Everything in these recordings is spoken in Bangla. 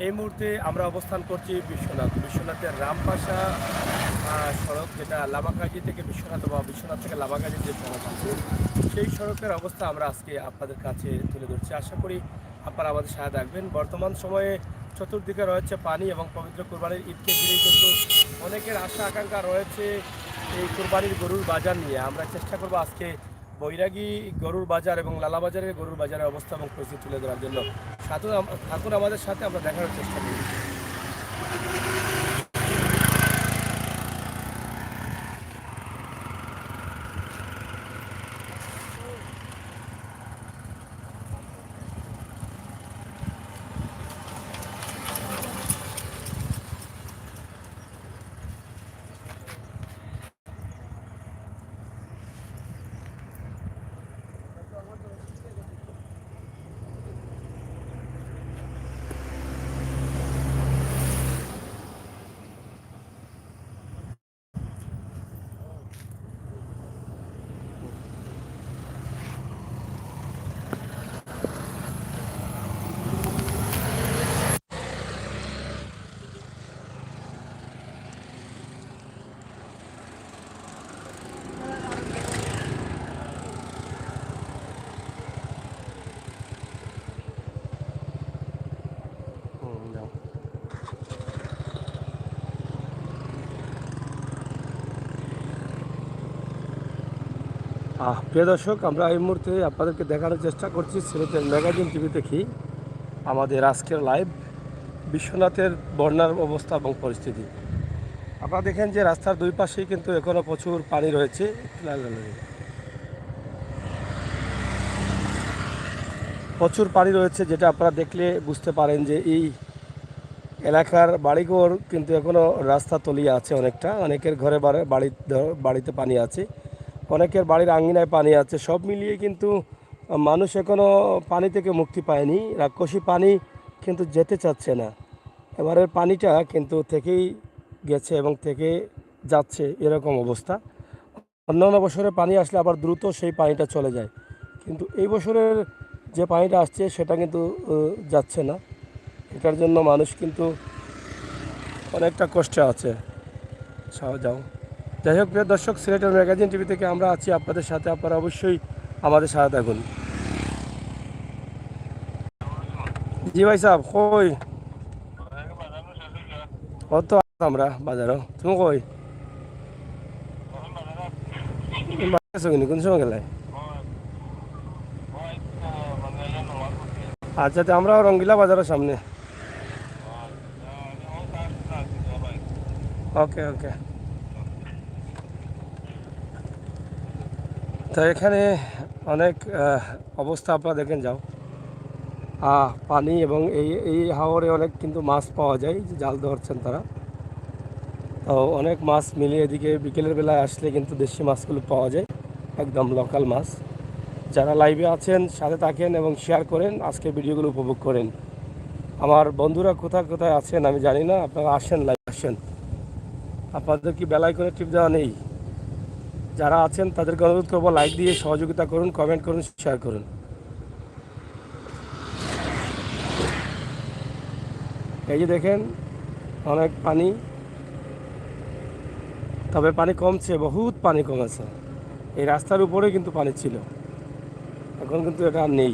এই মুহূর্তে আমরা অবস্থান করছি বিশ্বনাথের রামপাশা সড়ক, যেটা লামাকাজি থেকে বিশ্বনাথ বা বিশ্বনাথ থেকে লামাকাজি যে সড়ক আছে, সেই সড়কের অবস্থা আমরা আজকে আপনাদের কাছে তুলে ধরছি। আশা করি আপনারা আমাদের সাথে থাকবেন। বর্তমান সময়ে চতুর্দিকে রয়েছে পানি এবং পবিত্র কোরবানির ঈদকে ঘিরে কিন্তু অনেকের আশা আকাঙ্ক্ষা রয়েছে এই কোরবানির গরুর বাজার নিয়ে। আমরা চেষ্টা করব আজকে বৈরাগী গরুর বাজার এবং লালা বাজারের গরুর বাজারের অবস্থা এবং পরিস্থিতি তুলে ধরার জন্য। থাকুন আমাদের সাথে, আমরা দেখার চেষ্টা করি। প্রিয় দর্শক, আমরা এই মুহূর্তে আপনাদেরকে দেখানোর চেষ্টা করছি সিলেটের ম্যাগাজিন টিভি দেখি আমাদের আজকের লাইভ বিশ্বনাথের বন্যার অবস্থা এবং পরিস্থিতি। আপনারা দেখেন যে রাস্তার দুই পাশেই কিন্তু এখনও প্রচুর পানি রয়েছে। প্রচুর পানি রয়েছে, যেটা আপনারা দেখলে বুঝতে পারেন যে এই এলাকার বাড়িঘর কিন্তু এখনও রাস্তা তলিয়ে আছে অনেকটা। অনেকের ঘরে বাড়িতে পানি আছে, অনেকের বাড়ির আঙ্গিনায় পানি আছে। সব মিলিয়ে কিন্তু মানুষ এখনও পানি থেকে মুক্তি পায়নি। রাক্ষসী পানি কিন্তু যেতে চাচ্ছে না। এবারের পানিটা কিন্তু থেকেই গেছে এবং থেকে যাচ্ছে, এরকম অবস্থা। অন্যান্য বছরে পানি আসলে আবার দ্রুত সেই পানিটা চলে যায়, কিন্তু এই বছরের যে পানিটা আসছে সেটা কিন্তু যাচ্ছে না। এটার জন্য মানুষ কিন্তু অনেকটা কষ্টে আছে। যাও, যাই হোক প্রিয় দর্শক, সিলেটের ম্যাগাজিন টিভি থেকে আমরা আছি আপনাদের সাথে। আপনারা অবশ্যই আমাদের সাথে থাকুন। জি ভাই সাহেব, কই কত আমরা বাজারও, তুমি কই কিন্তু কোন সময় গেলে? আচ্ছা, তো আমরা রঙ্গিলা বাজারের সামনে। ওকে ওকে। তো এখানে অনেক অবস্থা আপনারা দেখেন, যাও পানি এবং এই হাওরে অনেক কিন্তু মাছ পাওয়া যায়, যে জাল ধরছেন তারা। তো অনেক মাছ মিলিয়ে এদিকে বিকেলের বেলায় আসলে কিন্তু দেশি মাছগুলো পাওয়া যায়, একদম লোকাল মাছ। যারা লাইভে আছেন সাথে থাকেন এবং শেয়ার করেন, আজকের ভিডিওগুলো উপভোগ করেন। আমার বন্ধুরা কোথায় কোথায় আছেন আমি জানি না, আপনারা আসেন, লাইভ আসেন। আপনাদের কি বেলায় করে টিপ দেওয়া নেই? যারা আছেন তাদেরকে অনুরোধ করবো, লাইক দিয়ে সহযোগিতা করুন, কমেন্ট করুন, শেয়ার করুন। এই যে দেখেন অনেক পানি, তবে পানি কমছে, বহুত পানি কমেছে। এই রাস্তার উপরে কিন্তু পানি ছিল, এখন কিন্তু এটা আর নেই।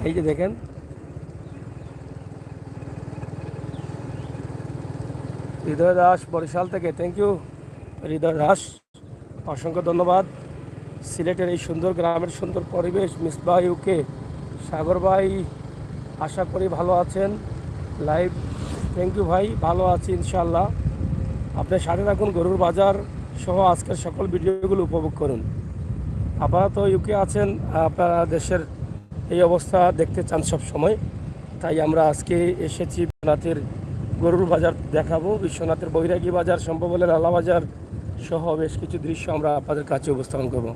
এই যে দেখেন, হৃদয় দাস বরিশাল থেকে, থ্যাংক ইউ হৃদয় দাস, অসংখ্য ধন্যবাদ। সিলেটের এই সুন্দর গ্রামের সুন্দর পরিবেশ, মিসবাহ ইউকে, সাগর ভাই, আশা করি ভালো আছেন। লাইভ, থ্যাংক ইউ ভাই, ভালো আছি ইনশাল্লাহ। আপনার সাথে থাকুন, গরুর বাজার সহ আজকের সকল ভিডিওগুলো উপভোগ করুন। আপাতত ইউকে আছেন, আপনারা দেশের এই অবস্থা দেখতে চান সব সময়, তাই আমরা আজকে এসেছি বিশ্বনাথের গরুর বাজার দেখাবো। বিশ্বনাথের বৈরাগী বাজার, সম্ভব হলে লালা বাজার সহ বেশ কিছু দৃশ্য আমরা আপনাদের কাছে উপস্থাপন করব।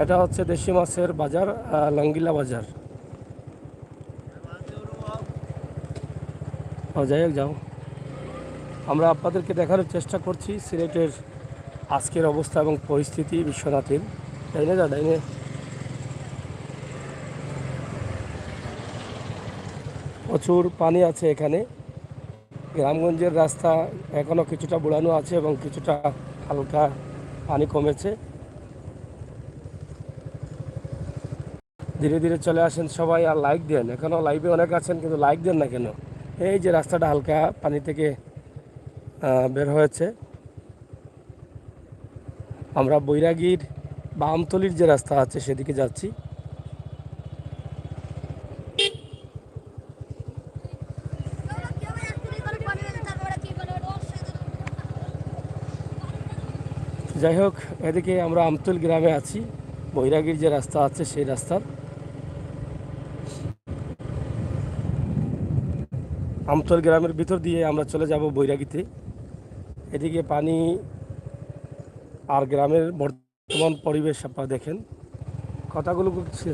এটা হচ্ছে দেশি মাছের বাজার, লঙ্গিলা বাজার। যাই হোক, যাও, আমরা আপনাদেরকে দেখানোর চেষ্টা করছি সিলেটের আজকের অবস্থা এবং পরিস্থিতি বিশ্বনাথের। ডাইনে যা, ডাইনে। প্রচুর পানি আছে এখানে। গ্রামগঞ্জের রাস্তা এখনও কিছুটা বুড়ানো আছে এবং কিছুটা হালকা পানি কমেছে। ধীরে ধীরে চলে আসেন সবাই, আর লাইক দেন। এখনও লাইভে অনেক আছেন কিন্তু লাইক দেন না কেন? এই যে রাস্তাটা হালকা পানি থেকে বের হয়েছে। আমরা বৈরাগীর বা আমতলির যে রাস্তা আছে সেদিকে যাচ্ছি। যাই হোক, এদিকে আমরা আমতল গ্রামে আছি, বৈরাগীর যে রাস্তা আছে সেই রাস্তার। আমতল গ্রামের ভিতর দিয়ে আমরা চলে যাব বৈরাগীতে। এদিকে পানি আর গ্রামের বর্তমান পরিবেশ আপনারা দেখেন। কথাগুলো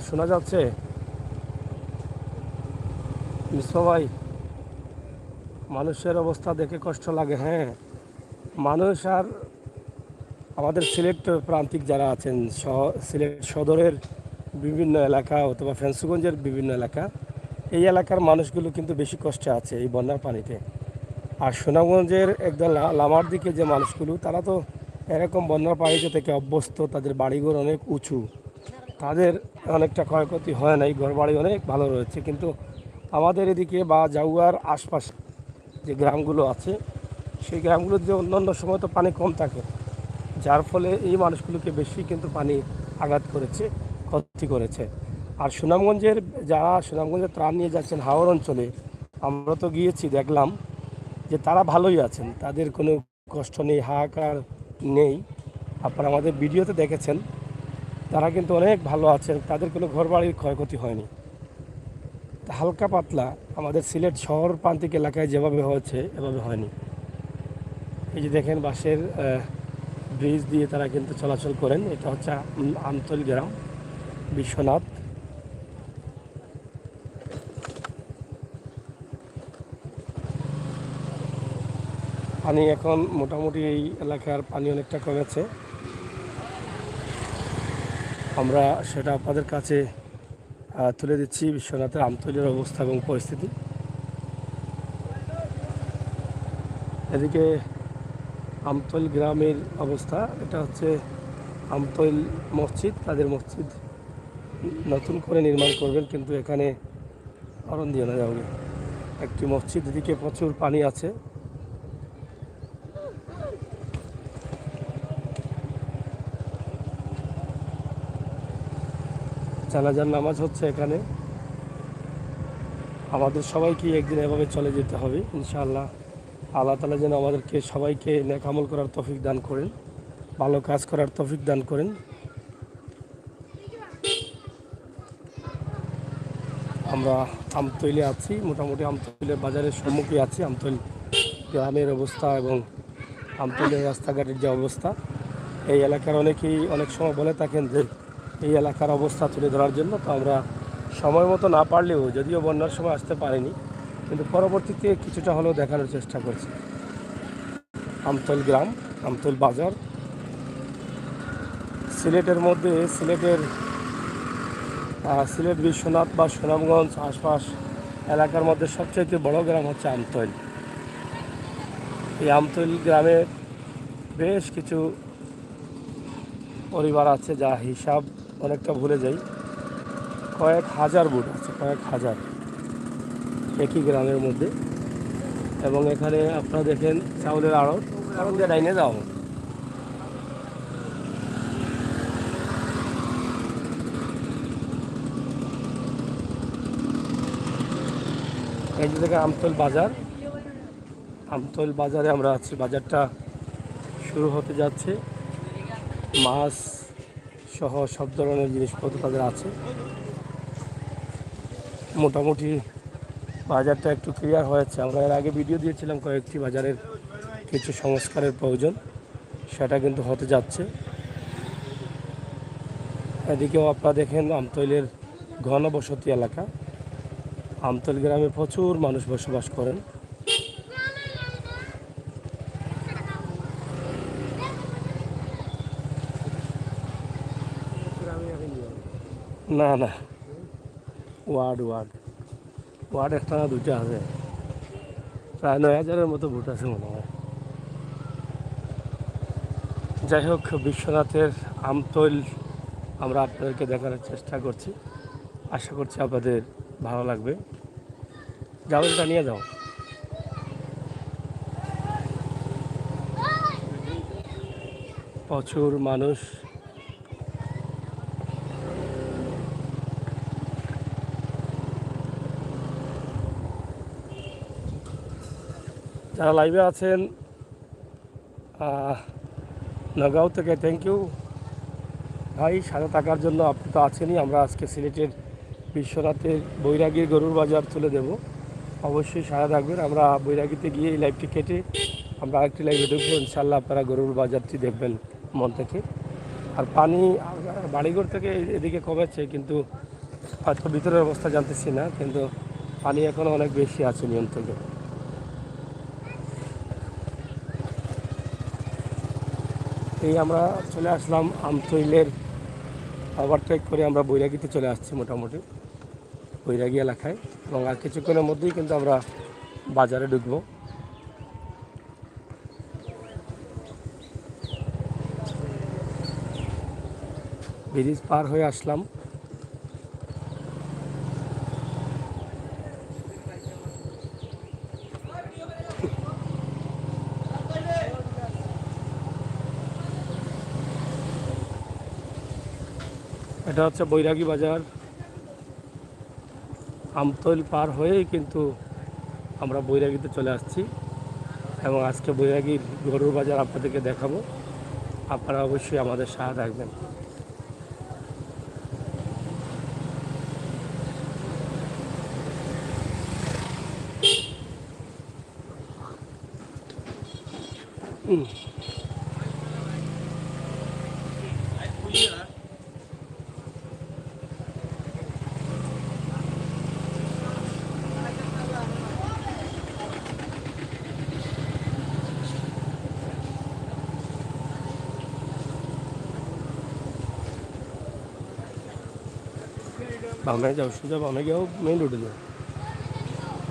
শোনা যাচ্ছে মিশ্র ভাই? মানুষের অবস্থা দেখে কষ্ট লাগে। হ্যাঁ, মানুষ আর আমাদের সিলেট প্রান্তিক যারা আছেন, সিলেট সদরের বিভিন্ন এলাকা অথবা ফেন্সুগঞ্জের বিভিন্ন এলাকা, এই এলাকার মানুষগুলো কিন্তু বেশি কষ্টে আছে এই বন্যার পানিতে। আর সুনামগঞ্জের একদম লামার দিকে যে মানুষগুলো, তারা তো এরকম বন্যার পানিতে থেকে অভ্যস্ত, তাদের বাড়িঘর অনেক উঁচু, তাদের অনেকটা ক্ষয়ক্ষতি হয় নাই, ঘর বাড়ি অনেক ভালো রয়েছে। কিন্তু আমাদের এদিকে বা জাউয়ার আশপাশে যে গ্রামগুলো আছে, সেই গ্রামগুলোতে অন্যান্য সময় তো পানি কম থাকে, যার ফলে এই মানুষগুলোকে বেশি কিন্তু পানি আঘাত করেছে, ক্ষতি করেছে। আর সুনামগঞ্জের ত্রাণ নিয়ে যাচ্ছেন হাওর অঞ্চলে, আমরা তো গিয়েছি, দেখলাম যে তারা ভালোই আছেন, তাদের কোনো কষ্ট নেই, হাহাকার নেই। আপনারা আমাদের ভিডিওতে দেখেছেন, তারা কিন্তু অনেক ভালো আছেন, তাদের কোনো ঘরবাড়ির ক্ষয়ক্ষতি হয়নি। হালকা পাতলা আমাদের সিলেট শহর প্রান্তিক এলাকায় যেভাবে হয়েছে এভাবে হয়নি। এই যে দেখেন বাঁশের ব্রিজ দিয়ে তারা কিন্তু চলাচল করেন। এটা হচ্ছে আমতল গ্রাম, বিশ্বনাথ। পানি এখন মোটামুটি এই এলাকার পানি অনেকটা কমেছে। আমরা সেটা আপনাদের কাছে তুলে দিচ্ছি বিশ্বনাথের আমতলের অবস্থা এবং পরিস্থিতি। এদিকে আমতল গ্রামের অবস্থা, এটা হচ্ছে আমতল মসজিদ। তাদের মসজিদ নতুন করে নির্মাণ করবেন, কিন্তু এখানে অরণ দিয়ে না যাবে একটি মসজিদ। এদিকে প্রচুর পানি আছে। জানাজার নামাজ হচ্ছে এখানে। আমাদের সবাইকে একদিন এভাবে চলে যেতে হবে ইনশাআল্লাহ। আল্লাহ তাআলা যেন আমাদেরকে সবাইকে নেক আমল করার তৌফিক দান করেন, ভালো কাজ করার তৌফিক দান করেন। আমরা আমতৈলে আছি, মোটামুটি আমতৈলের বাজারের সম্মুখে আছি। আমতৈল গ্রামের অবস্থা এবং আমতৈলের রাস্তাঘাটের যে অবস্থা, এই এলাকার অনেকেই অনেক সময় বলে থাকেন যে এই এলাকার অবস্থা তুলে ধরার জন্য। তো আমরা সময় মতো না পারলেও, যদিও বন্যার সময় আসতে পারিনি, কিন্তু পরবর্তীতে কিছুটা হলেও দেখানোর চেষ্টা করছি। আমতল গ্রাম, আমতল বাজার, সিলেটের মধ্যে সিলেট বিশ্বনাথ বা সুনামগঞ্জ আশপাশ এলাকার মধ্যে সবচেয়ে বড় গ্রাম হচ্ছে আমতল। এই আমতল গ্রামে বেশ কিছু পরিবার আছে, যা হিসাব অনেকটা ভুলে যাই। কয়েক হাজার বুট আছে, কয়েক হাজার একই গ্রামের মধ্যে। এবং এখানে আপনারা দেখেন চাউলের আড়ত, কারণ দিয়ে ডাইনে যাও। এই যে দেখেন আমতল বাজার, আমতল বাজারে আমরা আছি। বাজারটা শুরু হতে যাচ্ছে, মাছ সহ সব ধরনের জিনিসপত্র তাদের আছে। মোটামুটি বাজারটা একটু ক্লিয়ার হয়েছে। আমরা এর আগে ভিডিও দিয়েছিলাম কয়েকটি বাজারের কিছু সংস্কারের প্রয়োজন, সেটা কিন্তু হতে যাচ্ছে। এদিকেও আপনারা দেখেন আমতৈলের ঘনবসতি এলাকা। আমতল গ্রামে প্রচুর মানুষ বসবাস করেন। না না, ওয়ার্ড ওয়ার্ড একটা না দুইটা আছে, প্রায় 9,000-এর মতো ভোট আছে মনে হয়। যাই হোক, বিশ্বনাথের আমতৈল আমরা আপনাদেরকে দেখানোর চেষ্টা করছি, আশা করছি আপনাদের ভালো লাগবে। যাও, এটা নিয়ে যাও। প্রচুর মানুষ, যারা লাইভে আছেন নগাঁও থেকে থ্যাংক ইউ ভাই, সাথে থাকার জন্য। আপনি তো আছেনই। আমরা আজকে সিলেটের বিশ্বনাথের বৈরাগীর গরুর বাজার তুলে দেব, অবশ্যই সাথে থাকবেন। আমরা বৈরাগীতে গিয়ে এই লাইভটি কেটে আমরা আরেকটি লাইভে দেখবো, ইনশাল্লাহ আপনারা গরুর বাজারটি দেখবেন মন থেকে। আর পানি বাড়িঘর থেকে এদিকে কমেছে, কিন্তু হয়তো ভিতরের অবস্থা জানতেছি না, কিন্তু পানি এখনও অনেক বেশি আছে নিয়ন্ত্রণে। এই আমরা চলে আসলাম আমতৈলের ওভারটেক করে আমরা বৈরাগীতে চলে আসছি, মোটামুটি বৈরাগী এলাকায়, এবং আর কিছুক্ষণের মধ্যেই কিন্তু আমরা বাজারে ঢুকবো। ব্রিজ পার হয়ে আসলাম। এটা হচ্ছে বৈরাগী বাজার। আমতৈল পার হয়েই কিন্তু আমরা বৈরাগীতে চলে আসছি, এবং আজকে বৈরাগীর গরুর বাজার আপনাদেরকে দেখাবো। আপনারা অবশ্যই আমাদের সাথে থাকবেন। বামে যাও, সোজা বামে গিয়েও মেইন রোডে যাও।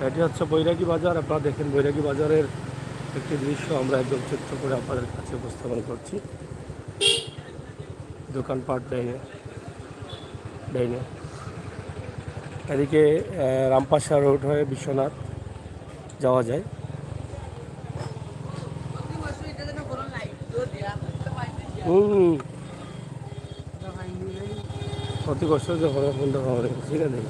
এটি হচ্ছে বৈরাগী বাজার। আপনারা দেখেন বৈরাগী বাজারের একটি দৃশ্য আমরা একদম চিত্র করে আপনাদের কাছে উপস্থাপন করছি। দোকানপাট ডাইনে ডাইনে এদিকে রামপাশা রোড হয়ে বিশ্বনাথ যাওয়া যায়। অতি কষ্ট যে ঘরে বন্ধ খাবার ঠিক আছে।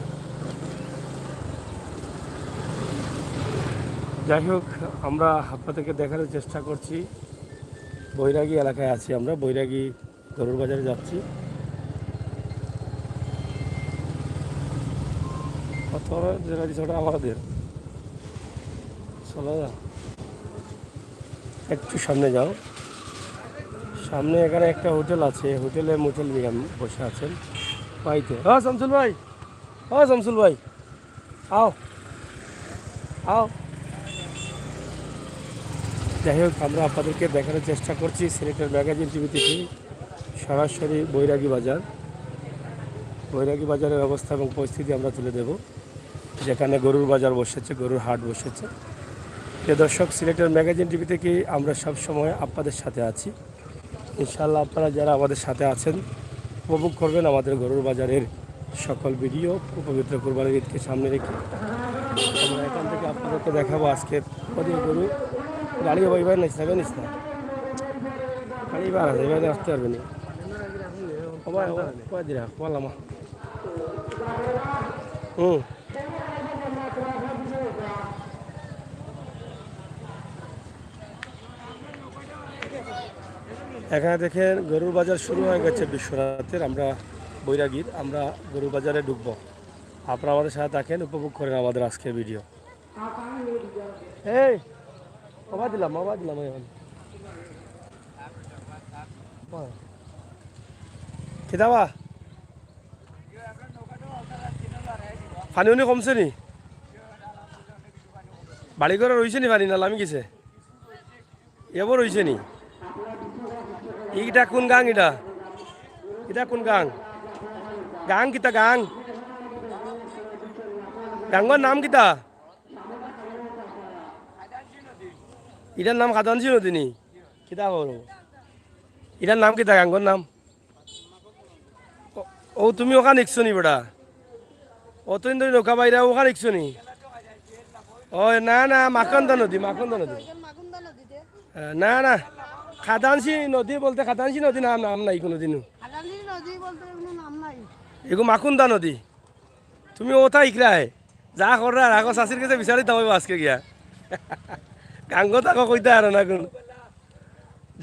যাই হোক, আমরা আপনাদেরকে দেখানোর চেষ্টা করছি বৈরাগী এলাকায় আছি। আমরা বৈরাগী গরুর বাজারে যাচ্ছি। কত জায়গা দিচ্ছে ওটা আমাদের, চলো না একটু সামনে যাও। সামনে এখানে একটা হোটেল আছে, হোটেলে মোটেল মিয়াম বসে আছেন পাইতে। হ্যাঁ শামসুল ভাই, হ্যাঁ শামসুল ভাই, আও আও। যাই হোক, আমরা আপনাদেরকে দেখানোর চেষ্টা করছি সিলেটের ম্যাগাজিন টিভি থেকে সরাসরি বৈরাগী বাজার। বৈরাগী বাজারের অবস্থা এবং পরিস্থিতি আমরা তুলে দেব, যেখানে গরুর বাজার বসেছে, গরুর হাট বসেছে। প্রিয় দর্শক, সিলেটের ম্যাগাজিন টিভি থেকে আমরা সব সময় আপনাদের সাথে আছি। ইনশাআল্লাহ আপনারা যারা আমাদের সাথে আছেন উপভোগ করবেন আমাদের গরুর বাজারের সকল ভিডিও। পবিত্র কোরবানির ঈদকে সামনে রেখে আমরা এখান থেকে আপনাদেরকে দেখাবো আজকের কদিন গরু। গাড়ি এবার নিস না, নিস না, গাড়ি এবার আছে, এবার আসতে পারবে না। দিরা বললাম এখানে দেখেন গরুর বাজার শুরু হয়ে গেছে বিশ্বনাথের। আমরা বৈরাগীর, আমরা গরুর বাজারে ঢুকবো। আপনারা আমাদের সাথে থাকেন, উপভোগ করেন আমাদের আজকের ভিডিও। এই বাবা দিলাম এখন কি দাবা পানি উনি কমছে নি? বাড়ি ঘরে রয়েছে নি পানি, না লামি গেছে? এবার রয়েছে নি? ইটা কোন গাং? এটা কোন গাং? গাং কিতা গাং? গাঙ্গর নাম কিতা? এটার নাম খাদানসি নদী নি? কিতা করো? এটার নাম কিতা গাঙ্গর নাম? ও তুমি ওখানে ইকছো নি বেটা? অতদিন ধরে নৌকা বাইরা ওখানে ইকছো নি? ও না না মাকন্দা নদী, মাকন্দা নদী। না না খাদানসি নদী বলতে খাদানসি নদী নাম নাম নাই কোনোদিনও। এগো মাকুন্দা নদী। তুমি ওটা ইকরায় যা করার আগো চাষির কাছে বিচারি দাও আজকে গিয়া গাঙ্গ তাকে কইতে আর না কোন।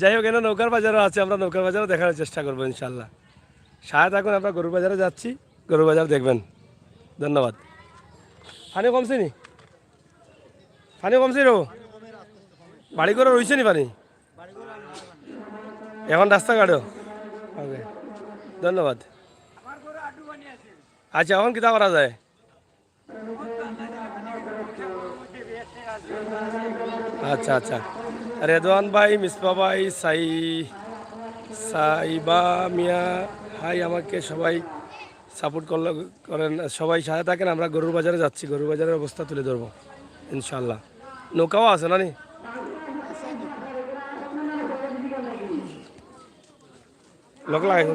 যাই হোক এখানে নৌকার বাজারও আছে, আমরা নৌকার বাজারও দেখার চেষ্টা করবো ইনশাল্লাহ। সাথে এখন আমরা গরুর বাজারে যাচ্ছি, গরুর বাজার দেখবেন। ধন্যবাদ। পানি কমছে নি? পানি কমছে রো? বাড়ি করে রয়েছে নি পানি? এখন রাস্তাঘাটও ওকে, ধন্যবাদ। আচ্ছা এখন কিতা করা যায়? আচ্ছা আচ্ছা, রেদওয়ান ভাই, মিসপা ভাই, সাইবা মিয়া ভাই আমাকে সবাই সাপোর্ট করেন, সবাই সাথে থাকেন। আমরা গরুর বাজারে যাচ্ছি, গরুর বাজারের অবস্থা তুলে ধরবো ইনশাল্লাহ। নৌকাও আছে না নি? লোক লাগাইছে।